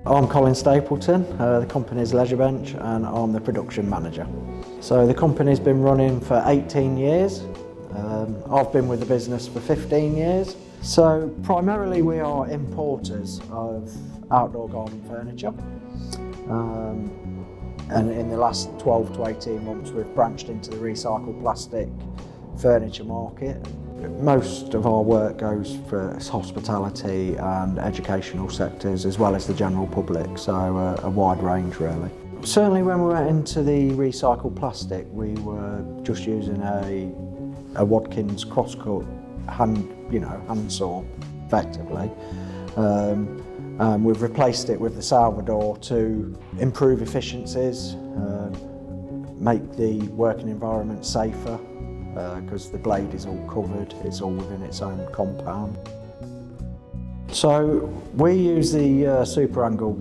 I'm Colin Stapleton, the company's leisure bench, and I'm the production manager. So the company's been running for 18 years. I've been with the business for 15 years. So primarily we are importers of outdoor garden furniture. And in the last 12 to 18 months we've branched into the recycled plastic furniture market. Most of our work goes for hospitality and educational sectors as well as the general public, so a wide range really. Certainly when we went into the recycled plastic we were just using a Watkins crosscut hand saw effectively. We've replaced it with the Salvador to improve efficiencies, make the working environment safer, because the blade is all covered, it's all within its own compound. So we use the SuperAngle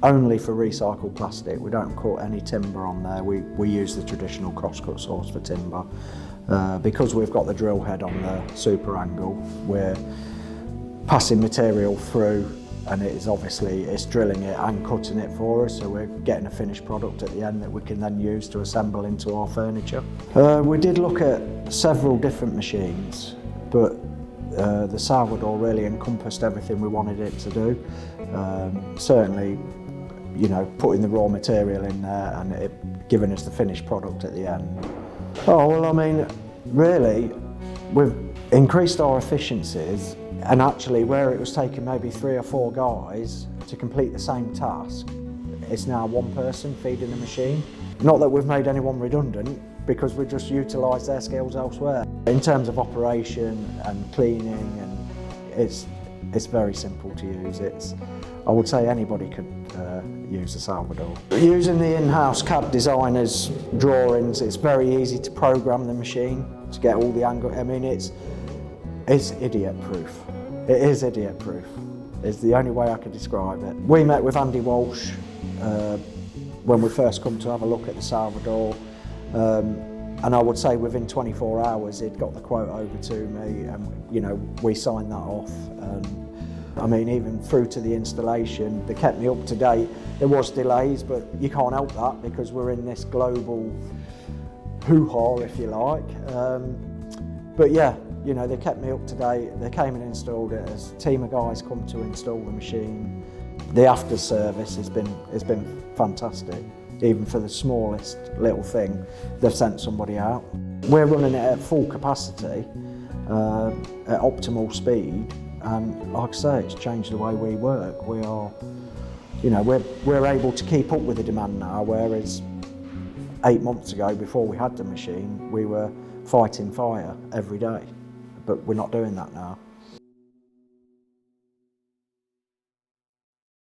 only for recycled plastic. We don't cut any timber on there. We use the traditional crosscut saws for timber. Because we've got the drill head on the SuperAngle, we're passing material through, and it's drilling it and cutting it for us, so we're getting a finished product at the end that we can then use to assemble into our furniture. We did look at several different machines, but the Salvador really encompassed everything we wanted it to do. Certainly, putting the raw material in there and it giving us the finished product at the end. Oh, well, I mean, really, we've increased our efficiencies, and actually where it was taking maybe 3 or 4 guys to complete the same task, it's now one person feeding the machine. Not that we've made anyone redundant, because we've just utilised their skills elsewhere. In terms of operation and cleaning, and it's very simple to use. I would say anybody could use the Salvador. Using the in-house CAD designer's drawings, it's very easy to program the machine to get all the angle. I mean, it's idiot-proof. It is idiot-proof. It's the only way I could describe it. We met with Andy Walsh when we first come to have a look at the Salvador, and I would say within 24 hours he'd got the quote over to me, and we signed that off. I mean, even through to the installation, they kept me up to date. There was delays, but you can't help that because we're in this global hoo-ha, if you like. But yeah, they kept me up to date. They came and installed it. As a team of guys come to install the machine. The after service has been fantastic. Even for the smallest little thing, they've sent somebody out. We're running it at full capacity, at optimal speed. And like I say, it's changed the way we work. We are, we're able to keep up with the demand now, whereas 8 months ago, before we had the machine, we were fighting fire every day. But we're not doing that now.